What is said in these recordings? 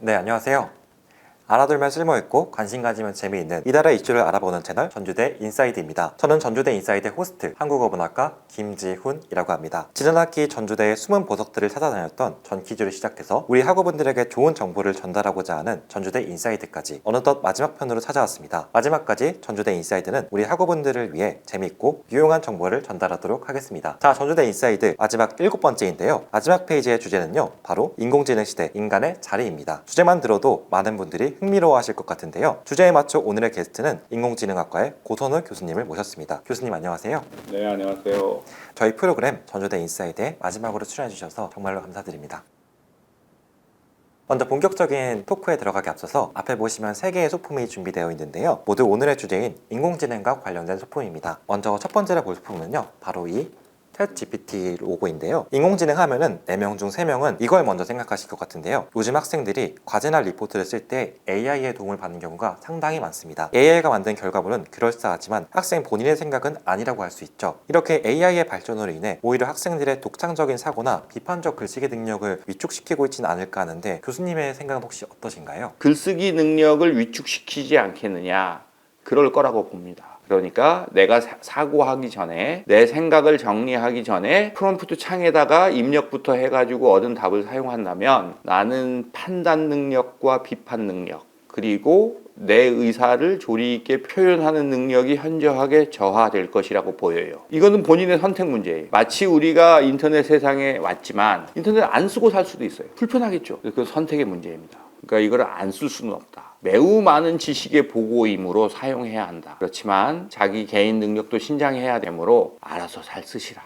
네, 안녕하세요. 알아두면 쓸모있고 관심 가지면 재미있는 이달의 이슈를 알아보는 채널 전주대 인사이드입니다. 저는 전주대 인사이드 호스트 한국어문학과 김지훈이라고 합니다. 지난 학기 전주대의 숨은 보석들을 찾아다녔던 전 퀴즈를 시작해서 우리 학우분들에게 좋은 정보를 전달하고자 하는 전주대 인사이드까지 어느덧 마지막 편으로 찾아왔습니다. 마지막까지 전주대 인사이드는 우리 학우분들을 위해 재미있고 유용한 정보를 전달하도록 하겠습니다. 자, 전주대 인사이드 마지막 7번째인데요. 마지막 페이지의 주제는요, 바로 인공지능 시대 인간의 자리입니다. 주제만 들어도 많은 분들이 흥미로워하실 것 같은데요. 주제에 맞춰 오늘의 게스트는 인공지능학과의 고선우 교수님을 모셨습니다. 교수님 안녕하세요. 네, 안녕하세요. 저희 프로그램 전주대 인사이드에 마지막으로 출연해 주셔서 정말로 감사드립니다. 먼저 본격적인 토크에 들어가기 앞서서 앞에 보시면 3개의 소품이 준비되어 있는데요. 모두 오늘의 주제인 인공지능과 관련된 소품입니다. 먼저 첫 번째로 볼 소품은요, 바로 이 챗GPT 로고인데요. 인공지능 하면은 4명 중 3명은 이걸 먼저 생각하실 것 같은데요. 요즘 학생들이 과제나 리포트를 쓸 때 AI의 도움을 받는 경우가 상당히 많습니다. AI가 만든 결과물은 그럴싸하지만 학생 본인의 생각은 아니라고 할 수 있죠. 이렇게 AI의 발전으로 인해 오히려 학생들의 독창적인 사고나 비판적 글쓰기 능력을 위축시키고 있지는 않을까 하는데 교수님의 생각은 혹시 어떠신가요? 글쓰기 능력을 위축시키지 않겠느냐, 그럴 거라고 봅니다. 그러니까 내가 사고하기 전에, 내 생각을 정리하기 전에 프롬프트 창에다가 입력부터 해가지고 얻은 답을 사용한다면 나는 판단 능력과 비판 능력, 그리고 내 의사를 조리 있게 표현하는 능력이 현저하게 저하될 것이라고 보여요. 이거는 본인의 선택 문제예요. 마치 우리가 인터넷 세상에 왔지만 인터넷 안 쓰고 살 수도 있어요. 불편하겠죠. 그건 선택의 문제입니다. 그러니까 이걸 안 쓸 수는 없다. 매우 많은 지식의 보고이므로 사용해야 한다. 그렇지만 자기 개인 능력도 신장해야 되므로 알아서 잘 쓰시라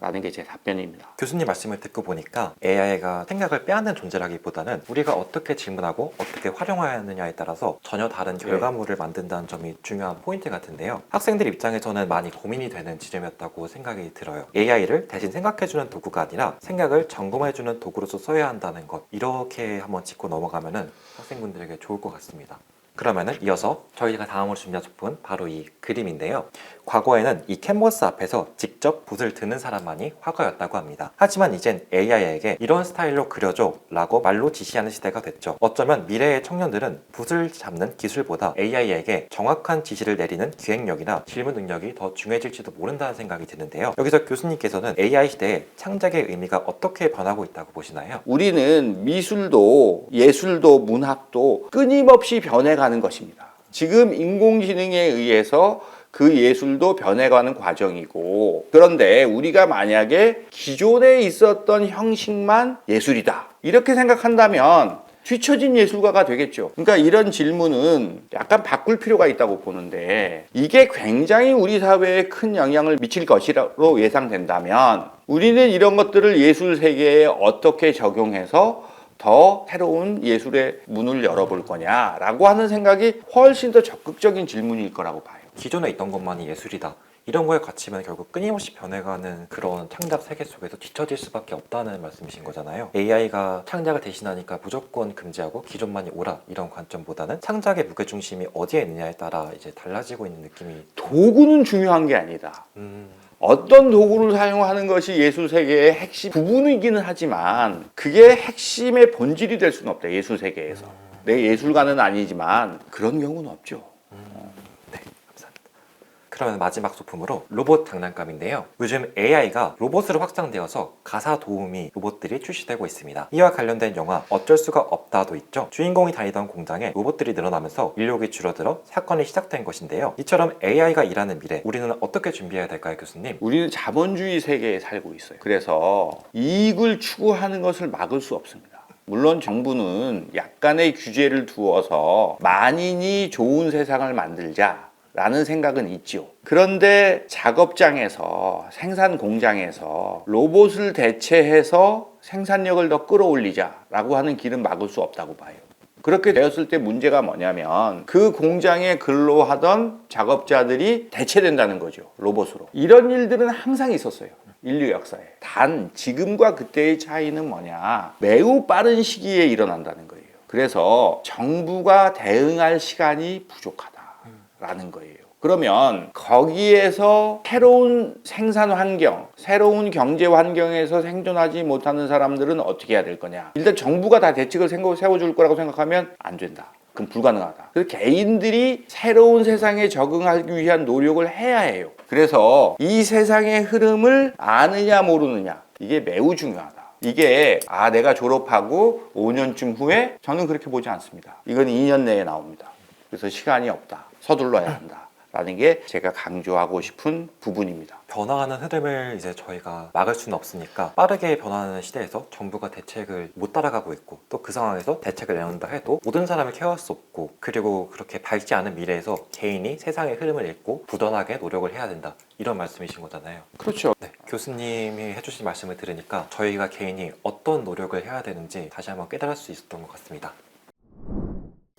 라는 게 제 답변입니다. 교수님 말씀을 듣고 보니까 AI가 생각을 빼앗는 존재라기보다는 우리가 어떻게 질문하고 어떻게 활용하느냐에 따라서 전혀 다른 결과물을 만든다는 점이 중요한 포인트 같은데요. 학생들 입장에서는 많이 고민이 되는 지점이었다고 생각이 들어요. AI를 대신 생각해주는 도구가 아니라 생각을 점검해주는 도구로서 써야 한다는 것, 이렇게 한번 짚고 넘어가면은 학생분들에게 좋을 것 같습니다. 그러면은 이어서 저희가 다음으로 준비한 소품은 바로 이 그림인데요. 과거에는 이 캔버스 앞에서 직접 붓을 드는 사람만이 화가였다고 합니다. 하지만 이젠 AI에게 이런 스타일로 그려줘 라고 말로 지시하는 시대가 됐죠. 어쩌면 미래의 청년들은 붓을 잡는 기술보다 AI에게 정확한 지시를 내리는 기획력이나 질문 능력이 더 중요해질지도 모른다는 생각이 드는데요. 여기서 교수님께서는 AI 시대의 창작의 의미가 어떻게 변하고 있다고 보시나요? 우리는 미술도 예술도 문학도 끊임없이 변해가는 것입니다. 지금 인공지능에 의해서 그 예술도 변해가는 과정이고, 그런데 우리가 만약에 기존에 있었던 형식만 예술이다 이렇게 생각한다면 뒤처진 예술가가 되겠죠. 그러니까 이런 질문은 약간 바꿀 필요가 있다고 보는데, 이게 굉장히 우리 사회에 큰 영향을 미칠 것이라고 예상된다면 우리는 이런 것들을 예술 세계에 어떻게 적용해서 더 새로운 예술의 문을 열어볼 거냐라고 하는 생각이 훨씬 더 적극적인 질문일 거라고 봐요. 기존에 있던 것만이 예술이다, 이런 거에 갇히면 결국 끊임없이 변해가는 그런 창작 세계 속에서 뒤처질 수밖에 없다는 말씀이신 거잖아요. AI가 창작을 대신하니까 무조건 금지하고 기존만이 옳아, 이런 관점보다는 창작의 무게중심이 어디에 있느냐에 따라 이제 달라지고 있는 느낌이. 도구는 중요한 게 아니다. 어떤 도구를 사용하는 것이 예술 세계의 핵심 부분이기는 하지만 그게 핵심의 본질이 될 수는 없다. 예술 세계에서. 내 예술가는 아니지만 그런 경우는 없죠. 그러면 마지막 소품으로 로봇 장난감인데요. 요즘 AI가 로봇으로 확장되어서 가사 도우미 로봇들이 출시되고 있습니다. 이와 관련된 영화 어쩔 수가 없다도 있죠. 주인공이 다니던 공장에 로봇들이 늘어나면서 인력이 줄어들어 사건이 시작된 것인데요. 이처럼 AI가 일하는 미래, 우리는 어떻게 준비해야 될까요, 교수님? 우리는 자본주의 세계에 살고 있어요. 그래서 이익을 추구하는 것을 막을 수 없습니다. 물론 정부는 약간의 규제를 두어서 만인이 좋은 세상을 만들자 라는 생각은 있죠. 그런데 작업장에서, 생산 공장에서 로봇을 대체해서 생산력을 더 끌어올리자라고 하는 길은 막을 수 없다고 봐요. 그렇게 되었을 때 문제가 뭐냐면 그 공장에 근로하던 작업자들이 대체된다는 거죠, 로봇으로. 이런 일들은 항상 있었어요, 인류 역사에. 단 지금과 그때의 차이는 뭐냐, 매우 빠른 시기에 일어난다는 거예요. 그래서 정부가 대응할 시간이 부족하다라는 거예요. 그러면 거기에서 새로운 생산 환경, 새로운 경제 환경에서 생존하지 못하는 사람들은 어떻게 해야 될 거냐? 일단 정부가 다 대책을 세워줄 거라고 생각하면 안 된다. 그럼 불가능하다. 그래서 개인들이 새로운 세상에 적응하기 위한 노력을 해야 해요. 그래서 이 세상의 흐름을 아느냐 모르느냐, 이게 매우 중요하다. 이게 내가 졸업하고 5년쯤 후에, 저는 그렇게 보지 않습니다. 이건 2년 내에 나옵니다. 그래서 시간이 없다. 서둘러야 한다. 라는 게 제가 강조하고 싶은 부분입니다. 변화하는 흐름을 이제 저희가 막을 수는 없으니까 빠르게 변화하는 시대에서 정부가 대책을 못 따라가고 있고, 또 그 상황에서 대책을 내놓는다 해도 모든 사람을 케어할 수 없고, 그리고 그렇게 밝지 않은 미래에서 개인이 세상의 흐름을 읽고 부단하게 노력을 해야 된다, 이런 말씀이신 거잖아요. 그렇죠. 네, 교수님이 해주신 말씀을 들으니까 저희가 개인이 어떤 노력을 해야 되는지 다시 한번 깨달을 수 있었던 것 같습니다.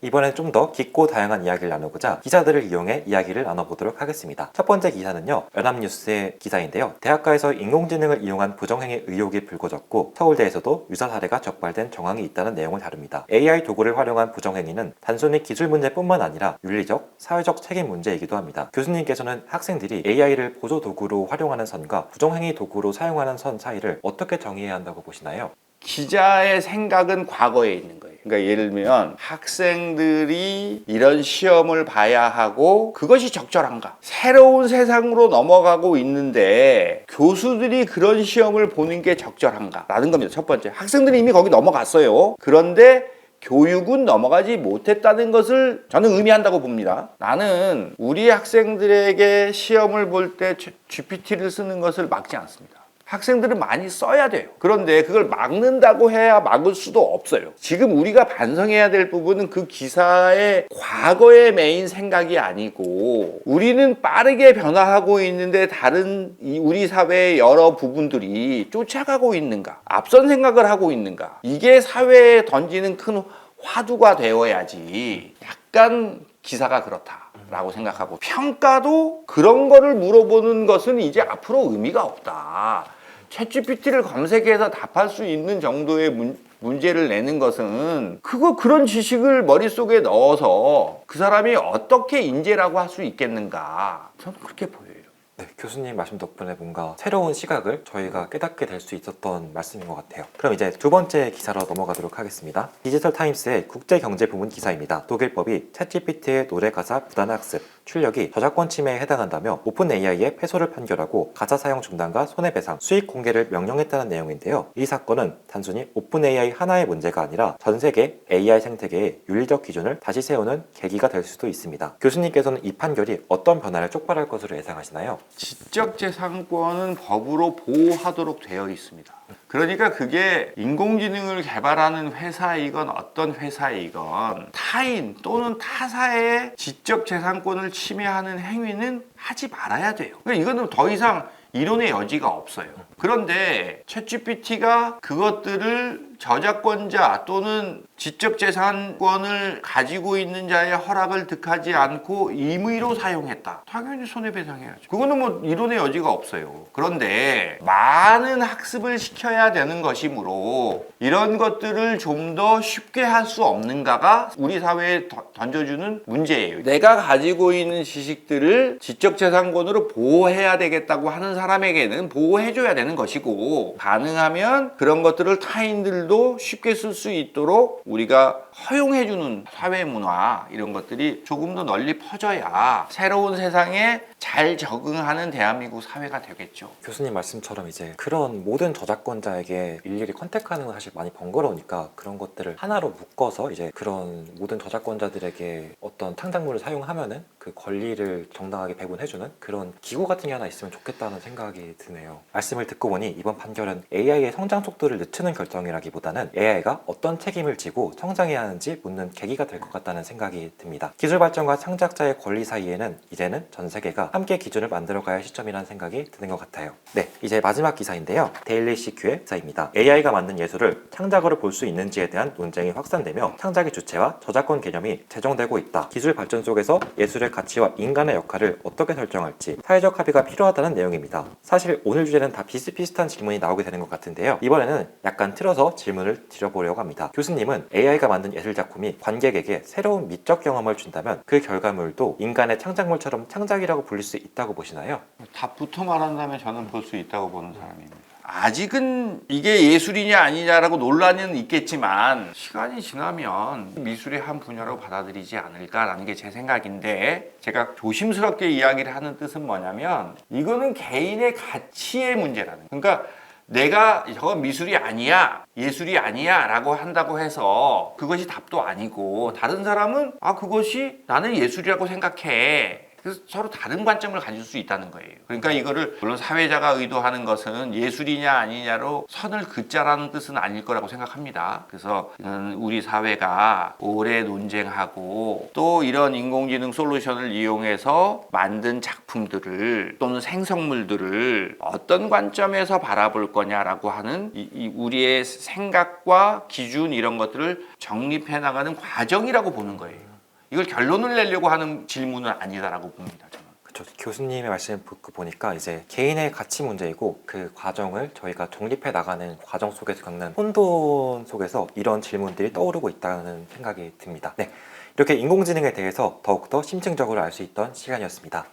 이번엔 좀 더 깊고 다양한 이야기를 나누고자 기사들을 이용해 이야기를 나눠보도록 하겠습니다. 첫 번째 기사는요, 연합뉴스의 기사인데요. 대학가에서 인공지능을 이용한 부정행위 의혹이 불거졌고 서울대에서도 유사 사례가 적발된 정황이 있다는 내용을 다룹니다. AI 도구를 활용한 부정행위는 단순히 기술 문제뿐만 아니라 윤리적, 사회적 책임 문제이기도 합니다. 교수님께서는 학생들이 AI를 보조 도구로 활용하는 선과 부정행위 도구로 사용하는 선 사이를 어떻게 정의해야 한다고 보시나요? 기자의 생각은 과거에 있는 거예요. 그러니까 예를 들면 학생들이 이런 시험을 봐야 하고 그것이 적절한가? 새로운 세상으로 넘어가고 있는데 교수들이 그런 시험을 보는 게 적절한가? 라는 겁니다. 첫 번째, 학생들이 이미 거기 넘어갔어요. 그런데 교육은 넘어가지 못했다는 것을 저는 의미한다고 봅니다. 나는 우리 학생들에게 시험을 볼 때 GPT를 쓰는 것을 막지 않습니다. 학생들은 많이 써야 돼요. 그런데 그걸 막는다고 해야 막을 수도 없어요. 지금 우리가 반성해야 될 부분은 그 기사의 과거의 메인 생각이 아니고, 우리는 빠르게 변화하고 있는데 다른 우리 사회의 여러 부분들이 쫓아가고 있는가, 앞선 생각을 하고 있는가, 이게 사회에 던지는 큰 화두가 되어야지. 약간 기사가 그렇다라고 생각하고, 평가도 그런 거를 물어보는 것은 이제 앞으로 의미가 없다. 챗GPT를 검색해서 답할 수 있는 정도의 문제를 내는 것은 그런 지식을 머릿속에 넣어서 그 사람이 어떻게 인재라고 할 수 있겠는가, 저는 그렇게 보여요. 네, 교수님 말씀 덕분에 뭔가 새로운 시각을 저희가 깨닫게 될 수 있었던 말씀인 것 같아요. 그럼 이제 두 번째 기사로 넘어가도록 하겠습니다. 디지털 타임스의 국제경제 부문 기사입니다. 독일법이 챗GPT의 노래 가사 부단 학습, 출력이 저작권 침해에 해당한다며 오픈 AI의 패소를 판결하고 가사 사용 중단과 손해배상, 수익 공개를 명령했다는 내용인데요. 이 사건은 단순히 오픈 AI 하나의 문제가 아니라 전 세계 AI 생태계의 윤리적 기준을 다시 세우는 계기가 될 수도 있습니다. 교수님께서는 이 판결이 어떤 변화를 촉발할 것으로 예상하시나요? 지적재산권은 법으로 보호하도록 되어 있습니다. 그러니까 그게 인공지능을 개발하는 회사이건 어떤 회사이건 타인 또는 타사의 지적재산권을 침해하는 행위는 하지 말아야 돼요. 그러니까 이거는 더 이상 이론의 여지가 없어요. 그런데 챗GPT가 그것들을 저작권자 또는 지적재산권을 가지고 있는 자의 허락을 득하지 않고 임의로 사용했다. 당연히 손해배상해야죠. 그거는 뭐 이론의 여지가 없어요. 그런데 많은 학습을 시켜야 되는 것이므로 이런 것들을 좀 더 쉽게 할 수 없는가가 우리 사회에 던져주는 문제예요. 내가 가지고 있는 지식들을 지적재산권으로 보호해야 되겠다고 하는 사람에게는 보호해줘야 되는 것이고, 가능하면 그런 것들을 타인들도 쉽게 쓸 수 있도록 우리가 허용해주는 사회 문화, 이런 것들이 조금 더 널리 퍼져야 새로운 세상에 잘 적응하는 대한민국 사회가 되겠죠. 교수님 말씀처럼 이제 그런 모든 저작권자에게 일일이 컨택하는 건 사실 많이 번거로우니까 그런 것들을 하나로 묶어서 이제 그런 모든 저작권자들에게 어떤 창작물을 사용하면은 그 권리를 정당하게 배분해주는 그런 기구 같은 게 하나 있으면 좋겠다는 생각이 드네요. 말씀을 듣고 보니 이번 판결은 AI의 성장 속도를 늦추는 결정이라기보다는 AI가 어떤 책임을 지고 성장해야 하는지 묻는 계기가 될 것 같다는 생각이 듭니다. 기술 발전과 창작자의 권리 사이에는 이제는 전 세계가 함께 기준을 만들어가야 할 시점이라는 생각이 드는 것 같아요. 네, 이제 마지막 기사인데요. 데일리 CQ의 기사입니다. AI가 만든 예술을 창작으로 볼 수 있는지에 대한 논쟁이 확산되며 창작의 주체와 저작권 개념이 제정되고 있다. 기술 발전 속에서 예술의 가치와 인간의 역할을 어떻게 설정할지 사회적 합의가 필요하다는 내용입니다. 사실 오늘 주제는 다 비슷비슷한 질문이 나오게 되는 것 같은데요. 이번에는 약간 틀어서 질문을 드려보려고 합니다. 교수님은 AI가 만든 예술 작품이 관객에게 새로운 미적 경험을 준다면 그 결과물도 인간의 창작물처럼 창작이라고 불릴 수 있다고 보시나요? 답부터 말한다면 저는 볼 수 있다고 보는 사람입니다. 아직은 이게 예술이냐 아니냐라고 논란은 있겠지만 시간이 지나면 미술의 한 분야로 받아들이지 않을까라는 게 제 생각인데, 제가 조심스럽게 이야기를 하는 뜻은 뭐냐면 이거는 개인의 가치의 문제라는, 그러니까 내가 저건 미술이 아니야, 예술이 아니야 라고 한다고 해서 그것이 답도 아니고, 다른 사람은 그것이 나는 예술이라고 생각해. 그래서 서로 다른 관점을 가질 수 있다는 거예요. 그러니까 이거를 물론 사회자가 의도하는 것은 예술이냐 아니냐로 선을 긋자라는 뜻은 아닐 거라고 생각합니다. 그래서 우리 사회가 오래 논쟁하고 또 이런 인공지능 솔루션을 이용해서 만든 작품들을 또는 생성물들을 어떤 관점에서 바라볼 거냐라고 하는 이 우리의 생각과 기준, 이런 것들을 정립해 나가는 과정이라고 보는 거예요. 이걸 결론을 내려고 하는 질문은 아니다라고 봅니다, 저는. 그렇죠. 교수님의 말씀 듣고 보니까 이제 개인의 가치 문제이고 그 과정을 저희가 정립해 나가는 과정 속에서 겪는 혼돈 속에서 이런 질문들이 떠오르고 있다는 생각이 듭니다. 네, 이렇게 인공지능에 대해서 더욱더 심층적으로 알 수 있던 시간이었습니다.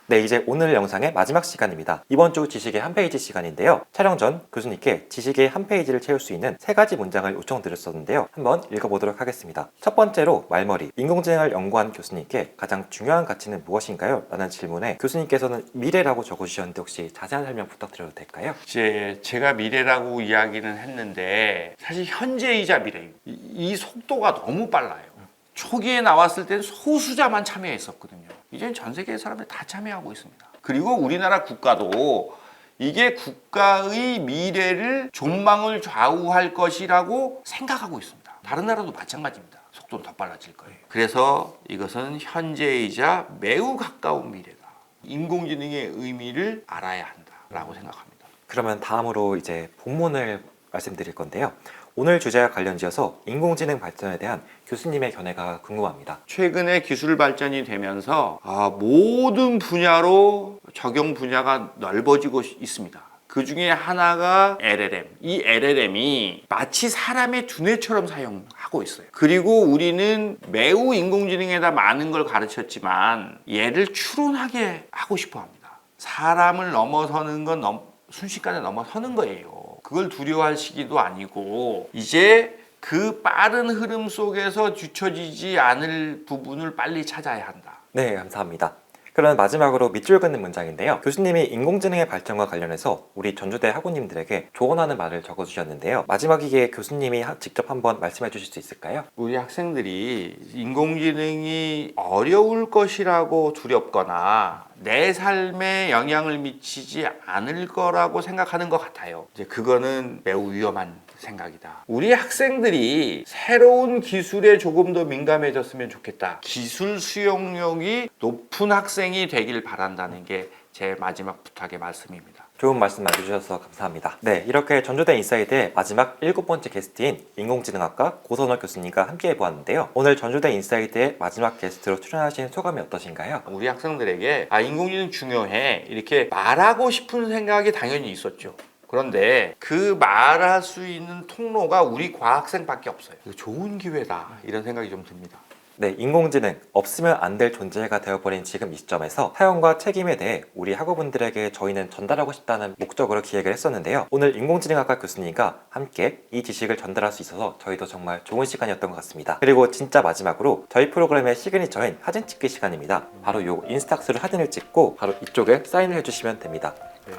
네, 이제 오늘 영상의 마지막 시간입니다. 이번 주 지식의 한 페이지 시간인데요. 촬영 전 교수님께 지식의 한 페이지를 채울 수 있는 3가지 문장을 요청드렸었는데요. 한번 읽어보도록 하겠습니다. 첫 번째로 말머리, 인공지능을 연구한 교수님께 가장 중요한 가치는 무엇인가요? 라는 질문에 교수님께서는 미래라고 적어주셨는데 혹시 자세한 설명 부탁드려도 될까요? 이제 제가 미래라고 이야기는 했는데 사실 현재이자 미래예요. 이 속도가 너무 빨라요. 초기에 나왔을 때는 소수자만 참여했었거든요. 이제는 전 세계의 사람들이 다 참여하고 있습니다. 그리고 우리나라 국가도 이게 국가의 미래를, 존망을 좌우할 것이라고 생각하고 있습니다. 다른 나라도 마찬가지입니다. 속도는 더 빨라질 거예요. 그래서 이것은 현재이자 매우 가까운 미래다. 인공지능의 의미를 알아야 한다라고 생각합니다. 그러면 다음으로 이제 본문을 말씀드릴 건데요. 오늘 주제와 관련지어서 인공지능 발전에 대한 교수님의 견해가 궁금합니다. 최근에 기술 발전이 되면서 모든 분야로 적용 분야가 넓어지고 있습니다. 그 중에 하나가 LLM. 이 LLM이 마치 사람의 두뇌처럼 사용하고 있어요. 그리고 우리는 매우 인공지능에다 많은 걸 가르쳤지만 얘를 추론하게 하고 싶어 합니다. 사람을 넘어서는 건 순식간에 넘어서는 거예요. 그걸 두려워할 시기도 아니고, 이제 그 빠른 흐름 속에서 뒤처지지 않을 부분을 빨리 찾아야 한다. 네, 감사합니다. 그럼 마지막으로 밑줄 긋는 문장인데요. 교수님이 인공지능의 발전과 관련해서 우리 전주대 학우님들에게 조언하는 말을 적어주셨는데요. 마지막이기에 교수님이 직접 한번 말씀해 주실 수 있을까요? 우리 학생들이 인공지능이 어려울 것이라고 두렵거나 내 삶에 영향을 미치지 않을 거라고 생각하는 것 같아요. 이제 그거는 매우 위험한 생각이다. 우리 학생들이 새로운 기술에 조금 더 민감해졌으면 좋겠다. 기술 수용력이 높은 학생이 되길 바란다는 게 제 마지막 부탁의 말씀입니다. 좋은 말씀 해주셔서 감사합니다. 네, 이렇게 전주대 인사이드의 마지막 7번째 게스트인 인공지능학과 고선호 교수님과 함께 해보았는데요. 오늘 전주대 인사이드의 마지막 게스트로 출연하신 소감이 어떠신가요? 우리 학생들에게 인공지능 중요해 이렇게 말하고 싶은 생각이 당연히 있었죠. 그런데 그 말할 수 있는 통로가 우리 과학생밖에 없어요. 좋은 기회다 이런 생각이 좀 듭니다. 네, 인공지능 없으면 안 될 존재가 되어버린 지금 이 시점에서 사용과 책임에 대해 우리 학우분들에게 저희는 전달하고 싶다는 목적으로 기획을 했었는데요. 오늘 인공지능학과 교수님과 함께 이 지식을 전달할 수 있어서 저희도 정말 좋은 시간이었던 것 같습니다. 그리고 진짜 마지막으로 저희 프로그램의 시그니처인 사진 찍기 시간입니다. 바로 요 인스탁스로 사진을 찍고 바로 이쪽에 사인을 해주시면 됩니다. 네.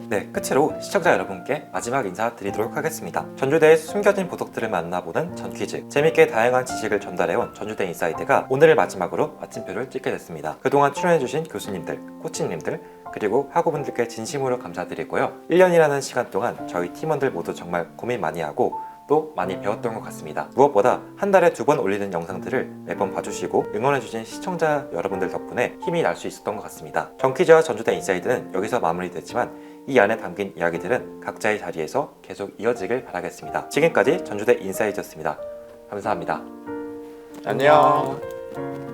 네, 끝으로 시청자 여러분께 마지막 인사드리도록 하겠습니다. 전주대의 숨겨진 보석들을 만나보는 전퀴즈. 재밌게 다양한 지식을 전달해온 전주대 인사이드가 오늘을 마지막으로 마침표를 찍게 됐습니다. 그동안 출연해주신 교수님들, 코치님들, 그리고 학우분들께 진심으로 감사드리고요. 1년이라는 시간 동안 저희 팀원들 모두 정말 고민 많이 하고 또 많이 배웠던 것 같습니다. 무엇보다 한 달에 2번 올리는 영상들을 매번 봐주시고 응원해주신 시청자 여러분들 덕분에 힘이 날 수 있었던 것 같습니다. 전퀴즈와 전주대 인사이드는 여기서 마무리됐지만 이 안에 담긴 이야기들은 각자의 자리에서 계속 이어지길 바라겠습니다. 지금까지 전주대 인사이드였습니다. 감사합니다. 안녕.